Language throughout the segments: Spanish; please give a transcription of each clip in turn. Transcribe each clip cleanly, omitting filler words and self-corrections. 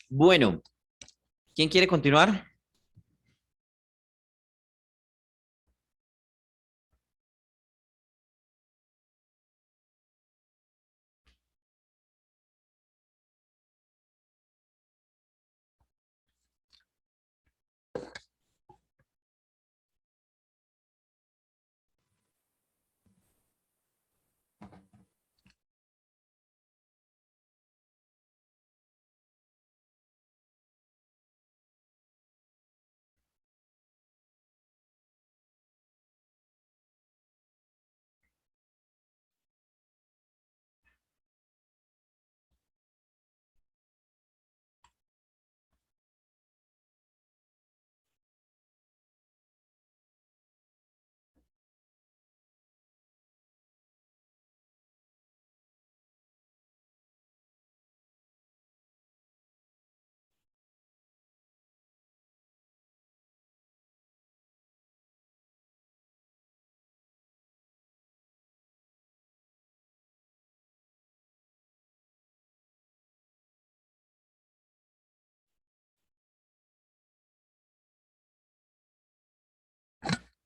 Bueno, ¿quién quiere continuar?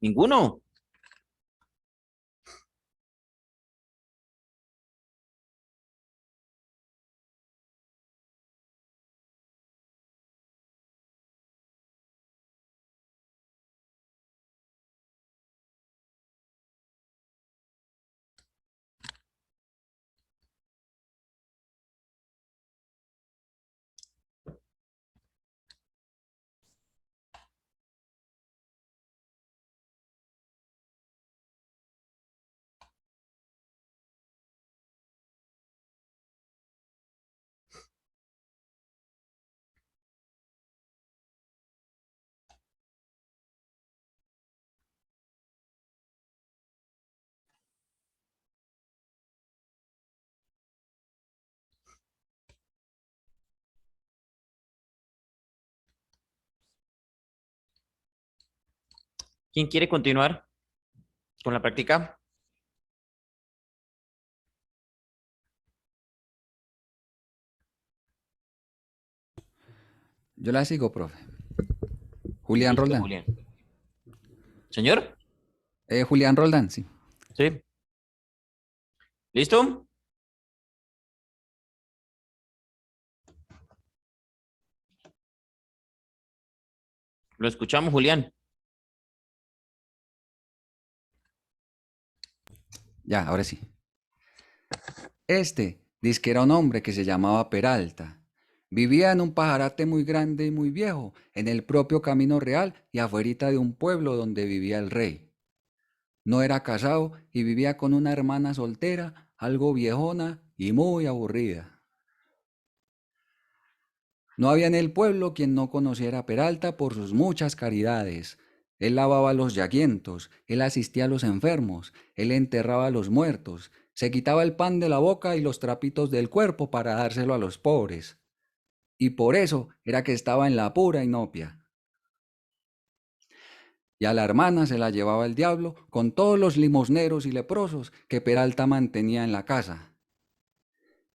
¿Ninguno? ¿Quién quiere continuar con la práctica? Yo la sigo, profe. Julián Listo, Roldán. Julián. ¿Señor? Julián Roldán, sí. Sí. ¿Listo? Lo escuchamos, Julián. Ya, ahora sí. Dice que era un hombre que se llamaba Peralta. Vivía en un pajarate muy grande y muy viejo, en el propio camino real y afuerita de un pueblo donde vivía el rey. No era casado y vivía con una hermana soltera, algo viejona y muy aburrida. No había en el pueblo quien no conociera a Peralta por sus muchas caridades. Él lavaba a los llaguientos, él asistía a los enfermos, él enterraba a los muertos, se quitaba el pan de la boca y los trapitos del cuerpo para dárselo a los pobres. Y por eso era que estaba en la pura inopia. Y a la hermana se la llevaba el diablo con todos los limosneros y leprosos que Peralta mantenía en la casa.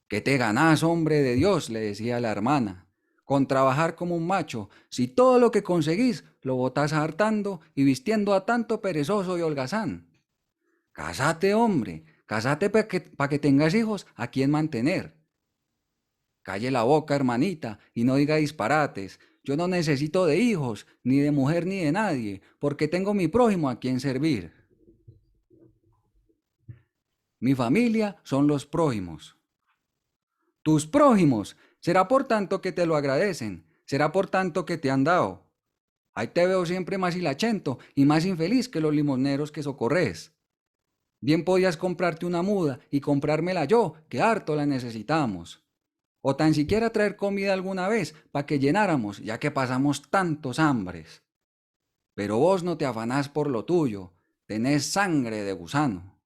¿Qué te ganás, hombre de Dios?, le decía la hermana, con trabajar como un macho, si todo lo que conseguís lo botás hartando y vistiendo a tanto perezoso y holgazán. Casate, hombre, casate para que tengas hijos a quien mantener. Calle la boca, hermanita, y no diga disparates. Yo no necesito de hijos, ni de mujer, ni de nadie, porque tengo mi prójimo a quien servir. Mi familia son los prójimos. Tus prójimos, será por tanto que te lo agradecen, será por tanto que te han dado. Ahí te veo siempre más hilachento y más infeliz que los limoneros que socorres. Bien podías comprarte una muda y comprármela yo, que harto la necesitamos. O tan siquiera traer comida alguna vez para que llenáramos, ya que pasamos tantos hambres. Pero vos no te afanás por lo tuyo, tenés sangre de gusano.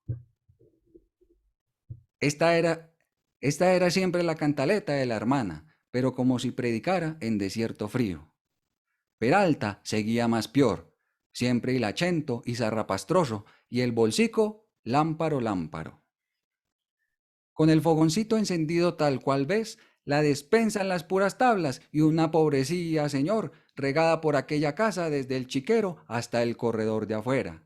Esta era, esta era siempre la cantaleta de la hermana, pero como si predicara en desierto frío. Peralta seguía más peor, siempre hilachento y zarrapastroso, y el bolsico lámparo lámparo. Con el fogoncito encendido tal cual ves, la despensa en las puras tablas y una pobrecilla, señor, regada por aquella casa desde el chiquero hasta el corredor de afuera.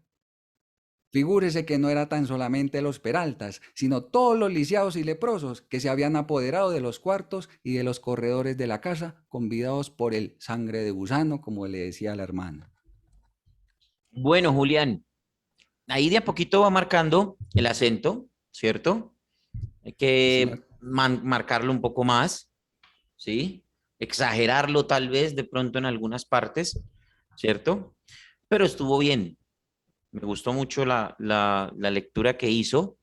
Figúrese que no era tan solamente los Peraltas, sino todos los lisiados y leprosos que se habían apoderado de los cuartos y de los corredores de la casa, convidados por el sangre de gusano, como le decía la hermana. Bueno, Julián, ahí de a poquito va marcando el acento, ¿cierto? Hay Sí, que señor. marcarlo un poco más, ¿sí? Exagerarlo tal vez de pronto en algunas partes, ¿cierto? Pero estuvo bien. Me gustó mucho la lectura que hizo.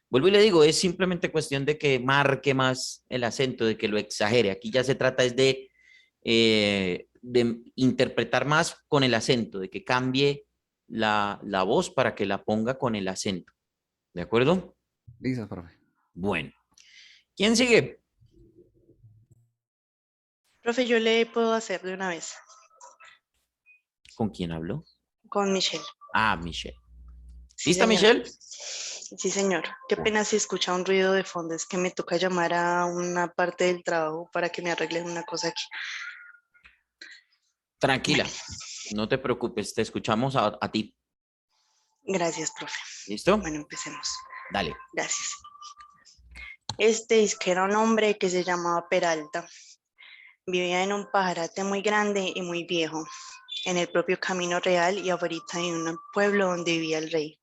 Vuelvo y le digo, es simplemente cuestión de que marque más el acento, de que lo exagere. Aquí ya se trata es de interpretar más con el acento, de que cambie la voz para que la ponga con el acento. ¿De acuerdo? Lisas, profe. Bueno. ¿Quién sigue? Profe, yo le puedo hacer de una vez ¿Con quién habló? con Michelle. Ah, Michelle. Sí, ¿Lista, señor. Michelle? Sí, señor. Qué pena si escucha un ruido de fondo. Es que me toca llamar a una parte del trabajo para que me arreglen una cosa aquí. Bueno, Tranquila, no te preocupes, te escuchamos a ti. gracias, profe. ¿Listo? Bueno, empecemos. Dale. Gracias. Es que era un hombre que se llamaba Peralta. Vivía en un pajarate muy grande y muy viejo, en el propio Camino Real y afuera en un pueblo donde vivía el rey.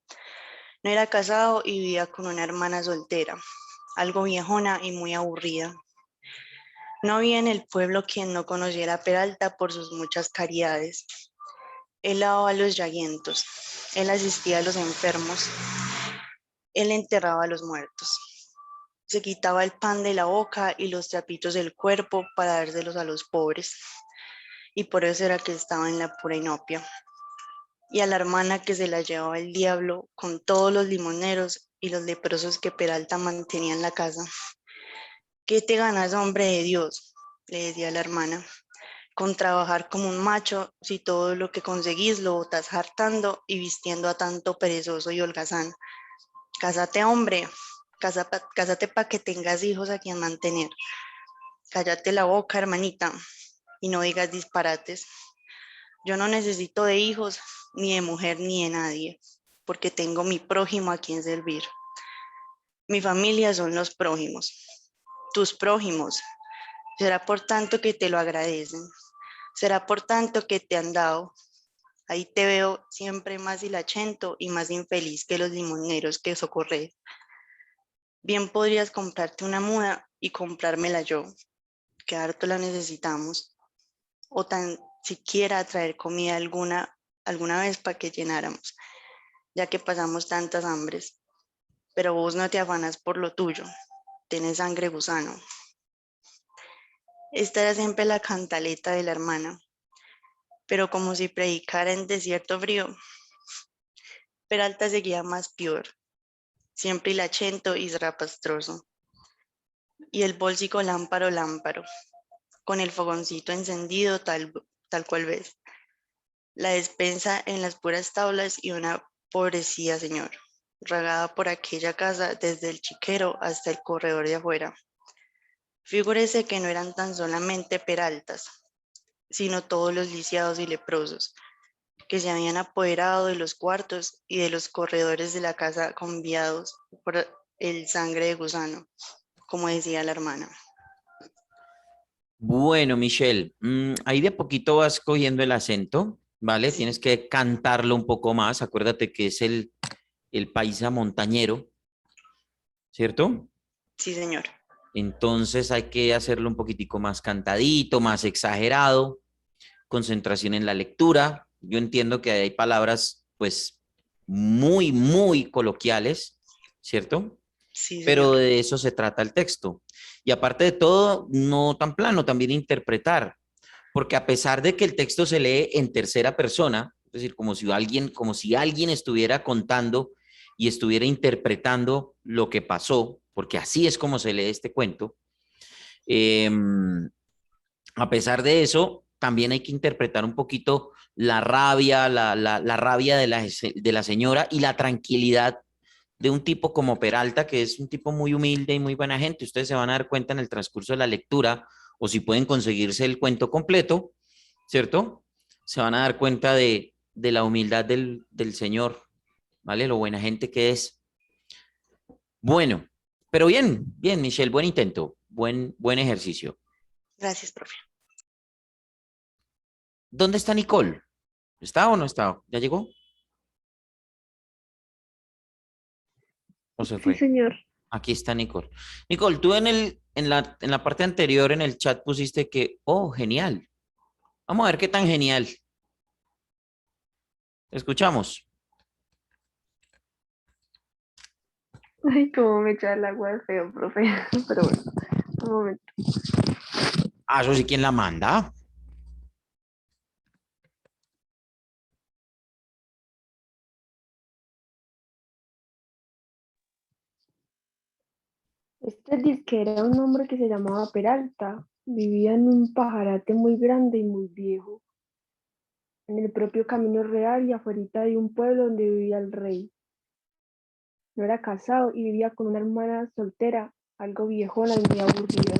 No era casado y vivía con una hermana soltera, algo viejona y muy aburrida. No había en el pueblo quien no conociera a Peralta por sus muchas caridades. Él lavaba a los llaguientos, él asistía a los enfermos, él enterraba a los muertos. Se quitaba el pan de la boca y los trapitos del cuerpo para dárselos a los pobres. Y por eso era que estaba en la pura inopia. Y a la hermana que se la llevaba el diablo con todos los limoneros y los leprosos que Peralta mantenía en la casa. ¿Qué te ganas, hombre de Dios?, le decía la hermana, con trabajar como un macho, si todo lo que conseguís lo botas hartando y vistiendo a tanto perezoso y holgazán. Cásate, hombre, cásate para que tengas hijos a quien mantener. Cállate la boca, hermanita, y no digas disparates. Yo no necesito de hijos, ni de mujer, ni de nadie, porque tengo mi prójimo a quien servir. Mi familia son los prójimos, tus prójimos. Será por tanto que te lo agradecen. Será por tanto que te han dado. Ahí te veo siempre más hilachento y más infeliz que los limoneros que socorres. Bien podrías comprarte una muda y comprármela yo, que harto la necesitamos. O tan siquiera traer comida alguna vez para que llenáramos, ya que pasamos tantas hambres. Pero vos no te afanas por lo tuyo, tienes sangre gusano. Esta era siempre la cantaleta de la hermana, pero como si predicara en desierto frío. Peralta seguía más peor, siempre hilachento y rapastroso, y el bolsico lámparo, con el fogoncito encendido tal cual ves. La despensa en las puras tablas y una pobrecía señor, regada por aquella casa desde el chiquero hasta el corredor de afuera. Figúrese que no eran tan solamente Peraltas, sino todos los lisiados y leprosos, que se habían apoderado de los cuartos y de los corredores de la casa conviados por el sangre de gusano, como decía la hermana. Bueno, Michelle, ahí de a poquito vas cogiendo el acento, ¿vale? Sí, Tienes que cantarlo un poco más. Acuérdate que es el paisa montañero, ¿cierto? sí, señor. Entonces hay que hacerlo un poquitico más cantadito, más exagerado, concentración en la lectura. Yo entiendo que hay palabras, pues, muy coloquiales, ¿cierto? Sí, Pero señor. de eso se trata el texto. Y aparte de todo, no tan plano, también interpretar, porque a pesar de que el texto se lee en tercera persona, es decir, como si alguien estuviera contando y estuviera interpretando lo que pasó, porque así es como se lee este cuento, eh, a pesar de eso, también hay que interpretar un poquito la rabia, la rabia de la señora y la tranquilidad de un tipo como Peralta, que es un tipo muy humilde y muy buena gente. Ustedes se van a dar cuenta en el transcurso de la lectura, o si pueden conseguirse el cuento completo, ¿cierto? Se van a dar cuenta de la humildad del Señor, ¿vale? Lo buena gente que es. Bueno, pero bien, bien, Michelle, buen intento, buen ejercicio. Gracias, profe. ¿Dónde está Nicole? ¿Está o no está? ¿Ya llegó? ¿O se Sí, fue? señor. Aquí está Nicole. Nicole, tú en la parte anterior en el chat pusiste que, oh, genial. Vamos a ver qué tan genial. Escuchamos. Ay, cómo me echa el agua de feo, profe. Pero bueno, un momento. Ah, eso sí, ¿quién la manda? Este disque era un hombre que se llamaba Peralta. Vivía en un pajarate muy grande y muy viejo, en el propio Camino Real y afuera de un pueblo donde vivía el rey. No era casado y vivía con una hermana soltera, algo viejona y muy aburrida.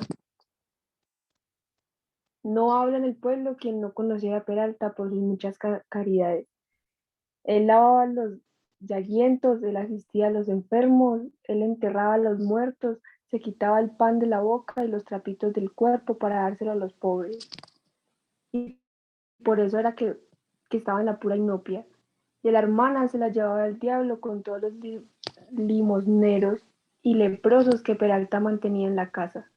No habla en el pueblo quien no conocía a Peralta por sus muchas caridades. Él lavaba los llaguientos, él asistía a los enfermos, él enterraba a los muertos, se quitaba el pan de la boca y los trapitos del cuerpo para dárselo a los pobres. Y por eso era que estaba en la pura inopia. Y la hermana se la llevaba el diablo con todos los limosneros y leprosos que Peralta mantenía en la casa.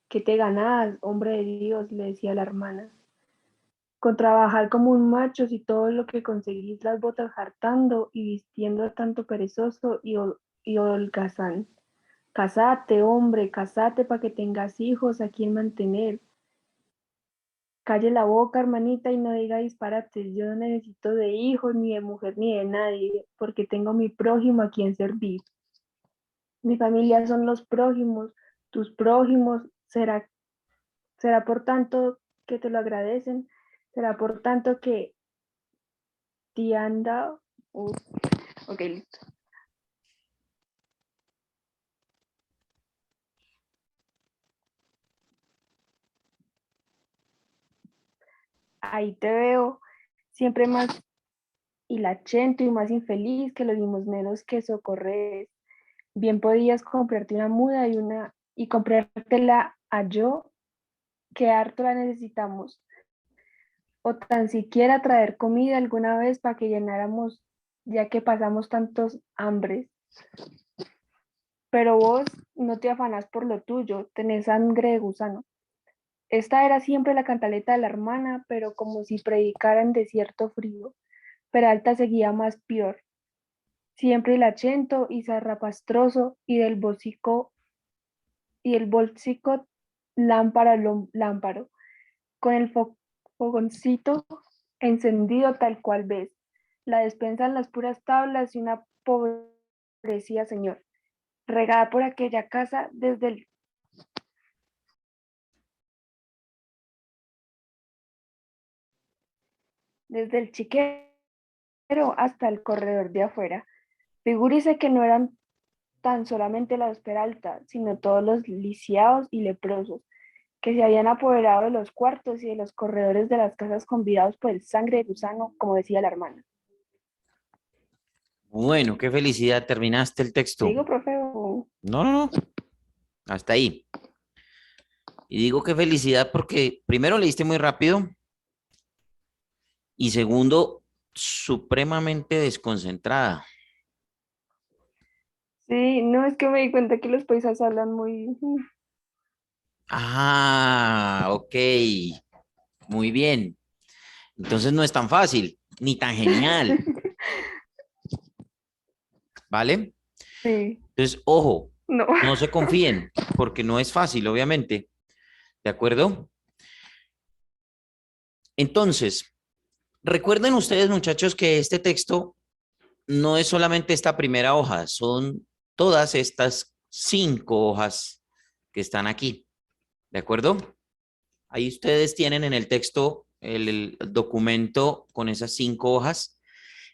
¿Qué te ganas, hombre de Dios?, le decía la hermana. Con trabajar como un macho, si todo lo que conseguís las botas hartando y vistiendo a tanto perezoso y holgazán. Casate, hombre, casate para que tengas hijos a quien mantener. Calle la boca, hermanita, y no diga disparates. Yo no necesito de hijos, ni de mujer, ni de nadie, porque tengo mi prójimo a quien servir. Mi familia son los prójimos, tus prójimos, será por tanto que te lo agradecen, será por tanto que te han dado. Ok, listo. Ahí te veo, siempre más hilachento y más infeliz que los limosneros que socorres. Bien podías comprarte una muda y comprártela a yo, que harto la necesitamos, o tan siquiera traer comida alguna vez para que llenáramos, ya que pasamos tantos hambres. Pero vos no te afanás por lo tuyo, tenés sangre de gusano. Esta era siempre la cantaleta de la hermana, pero como si predicara en desierto frío. Peralta seguía más peor, siempre hilachento y zarrapastroso, y el bolsico lámparo, con el fogoncito encendido tal cual ves. La despensa en las puras tablas y una pobrecía señor, regada por aquella casa desde el chiquero hasta el corredor de afuera. Figúrese que no eran tan solamente los Peralta, sino todos los lisiados y leprosos, que se habían apoderado de los cuartos y de los corredores de las casas convidados por el sangre de gusano, como decía la hermana. Bueno, qué felicidad, terminaste el texto. Digo, profe, No, no, no, hasta ahí. Y digo qué felicidad porque primero leíste muy rápido y segundo, supremamente desconcentrada. sí, no, es que me di cuenta que los paisas hablan muy. Ah, ok, muy bien. Entonces no es tan fácil, ni tan genial, ¿vale? Sí, Entonces, ojo, no. no se confíen, porque no es fácil, obviamente. ¿De acuerdo? Entonces, recuerden ustedes, muchachos, que este texto no es solamente esta primera hoja, son todas estas 5 hojas que están aquí. ¿De acuerdo? Ahí ustedes tienen en el texto el documento con esas 5 hojas.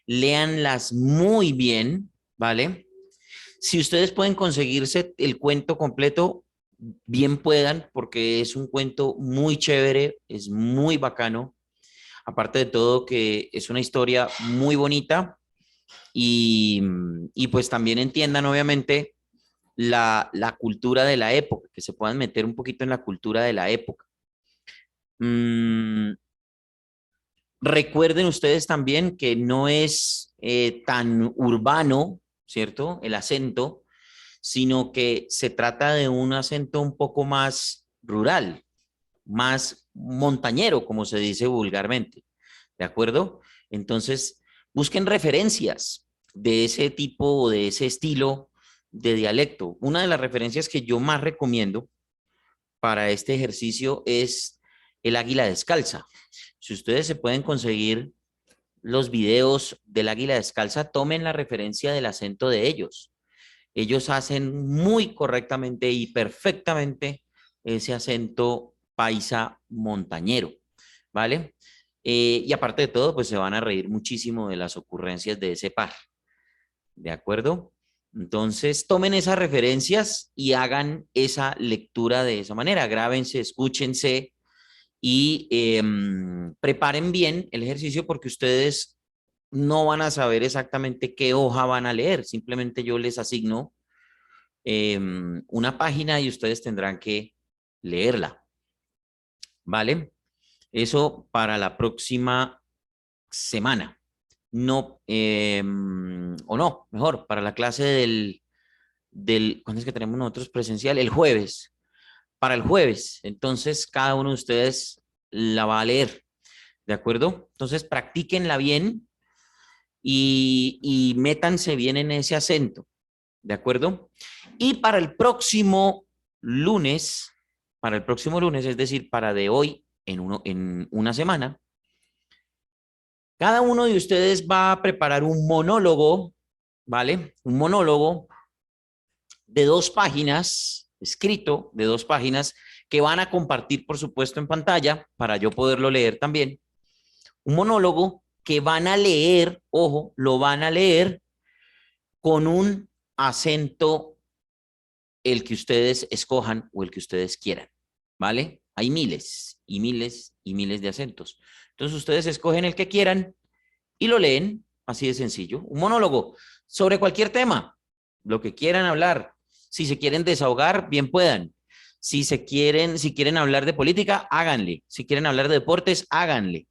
Léanlas muy bien, ¿vale? Si ustedes pueden conseguirse el cuento completo, bien puedan, porque es un cuento muy chévere, es muy bacano. Aparte de todo, que es una historia muy bonita y pues también entiendan, obviamente, la cultura de la época, que se puedan meter un poquito en la cultura de la época. Mm, recuerden ustedes también que no es tan urbano, ¿cierto? El acento, sino que se trata de un acento un poco más rural, más montañero, como se dice vulgarmente, ¿de acuerdo? Entonces, busquen referencias de ese tipo o de ese estilo de dialecto. Una de las referencias que yo más recomiendo para este ejercicio es el águila descalza. Si ustedes se pueden conseguir los videos del águila descalza, tomen la referencia del acento de ellos. Ellos hacen muy correctamente y perfectamente ese acento paisa montañero, ¿vale? Y aparte de todo, pues se van a reír muchísimo de las ocurrencias de ese par, ¿de acuerdo? Entonces, tomen esas referencias y hagan esa lectura de esa manera. Grábense, escúchense y preparen bien el ejercicio porque ustedes no van a saber exactamente qué hoja van a leer. Simplemente yo les asigno una página y ustedes tendrán que leerla, ¿vale? Eso para la próxima semana. No, o no, mejor, para la clase ¿cuándo es que tenemos nosotros presencial? El jueves. Para el jueves. Entonces, cada uno de ustedes la va a leer, ¿de acuerdo? Entonces, practíquenla bien y métanse bien en ese acento, ¿de acuerdo? Y para el próximo lunes, es decir, para de hoy en una semana, cada uno de ustedes va a preparar un monólogo, ¿vale? Un monólogo de 2 páginas, escrito de 2 páginas, que van a compartir, por supuesto, en pantalla para yo poderlo leer también. Un monólogo que van a leer, ojo, lo van a leer con un acento el que ustedes escojan o el que ustedes quieran, ¿vale? Hay miles y miles y miles de acentos. Entonces ustedes escogen el que quieran y lo leen, así de sencillo. Un monólogo sobre cualquier tema, lo que quieran hablar. Si se quieren desahogar, bien puedan. Si quieren hablar de política, háganle. Si quieren hablar de deportes, háganle.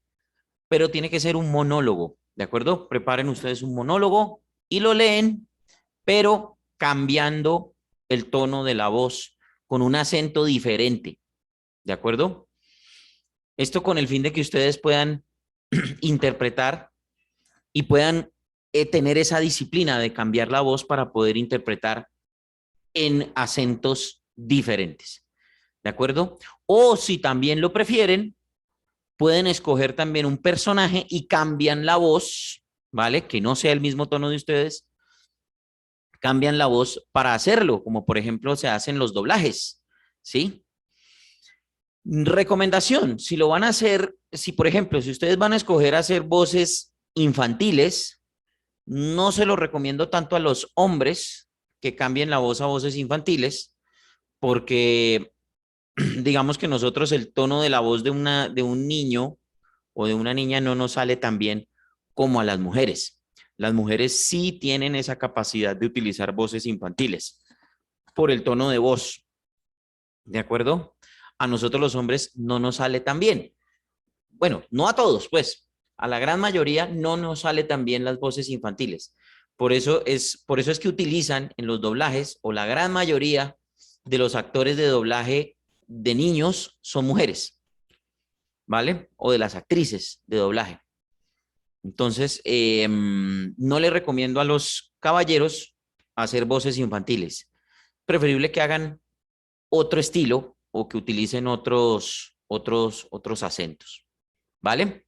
Pero tiene que ser un monólogo, ¿de acuerdo? Preparen ustedes un monólogo y lo leen, pero cambiando el tono de la voz con un acento diferente, ¿de acuerdo? Esto con el fin de que ustedes puedan interpretar y puedan tener esa disciplina de cambiar la voz para poder interpretar en acentos diferentes, ¿de acuerdo? O si también lo prefieren, pueden escoger también un personaje y cambian la voz, ¿vale? Que no sea el mismo tono de ustedes, cambian la voz para hacerlo, como por ejemplo se hacen los doblajes, ¿sí? Recomendación, si lo van a hacer, si por ejemplo, si ustedes van a escoger hacer voces infantiles, no se lo recomiendo tanto a los hombres que cambien la voz a voces infantiles, porque digamos que nosotros el tono de la voz de un niño o de una niña no nos sale tan bien como a las mujeres. Las mujeres sí tienen esa capacidad de utilizar voces infantiles por el tono de voz, ¿de acuerdo? A nosotros los hombres no nos sale tan bien. Bueno, no a todos, pues, a la gran mayoría no nos sale tan bien las voces infantiles. Por eso es que utilizan en los doblajes, o la gran mayoría de los actores de doblaje de niños son mujeres, ¿vale? O de las actrices de doblaje. Entonces, no le recomiendo a los caballeros hacer voces infantiles. Preferible que hagan otro estilo o que utilicen otros acentos, ¿vale?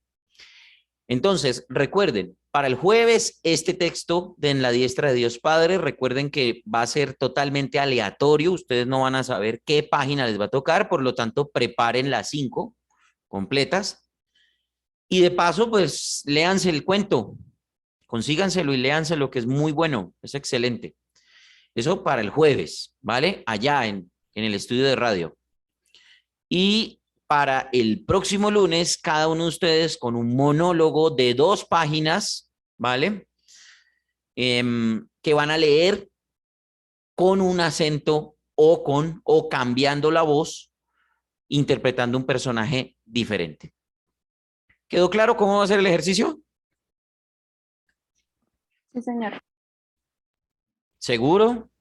Entonces, recuerden, para el jueves, este texto de En la diestra de Dios Padre, recuerden que va a ser totalmente aleatorio, ustedes no van a saber qué página les va a tocar, por lo tanto, preparen las 5 completas y de paso, pues, léanse el cuento, consíganselo y léanselo, que es muy bueno, es excelente. Eso para el jueves, ¿vale? Allá en el estudio de radio. Y para el próximo lunes, cada uno de ustedes con un monólogo de 2 páginas, ¿vale? Que van a leer con un acento o cambiando la voz, interpretando un personaje diferente. ¿Quedó claro cómo va a ser el ejercicio? Sí, señor. ¿Seguro?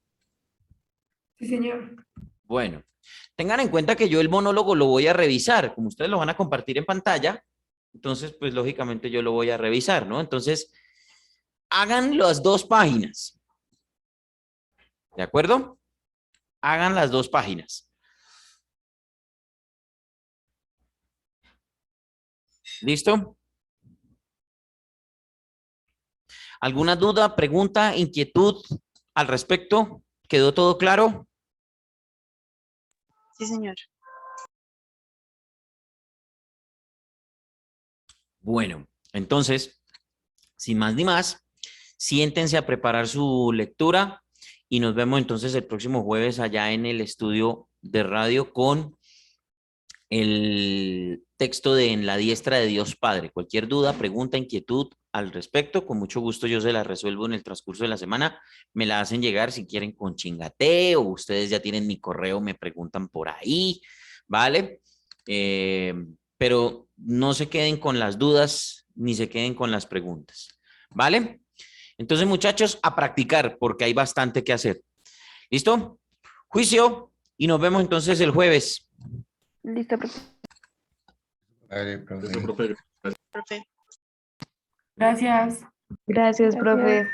Sí, señor. Bueno, tengan en cuenta que yo el monólogo lo voy a revisar, como ustedes lo van a compartir en pantalla, entonces pues lógicamente yo lo voy a revisar, ¿no? Entonces, hagan las 2 páginas, ¿de acuerdo? Hagan las 2 páginas. ¿Listo? ¿Alguna duda, pregunta, inquietud al respecto? ¿Quedó todo claro? Sí, señor. Bueno, entonces, sin más ni más, siéntense a preparar su lectura y nos vemos entonces el próximo jueves allá en el estudio de radio con el texto de En la diestra de Dios Padre. Cualquier duda, pregunta, inquietud al respecto, con mucho gusto yo se la resuelvo en el transcurso de la semana. Me la hacen llegar si quieren con Chingate o ustedes ya tienen mi correo, me preguntan por ahí, ¿vale? Pero no se queden con las dudas ni se queden con las preguntas, ¿vale? Entonces, muchachos, a practicar porque hay bastante que hacer. ¿Listo? Juicio y nos vemos entonces el jueves. Listo, profe. Vale, profe. Listo, profe. Profe. Gracias. Gracias, profe.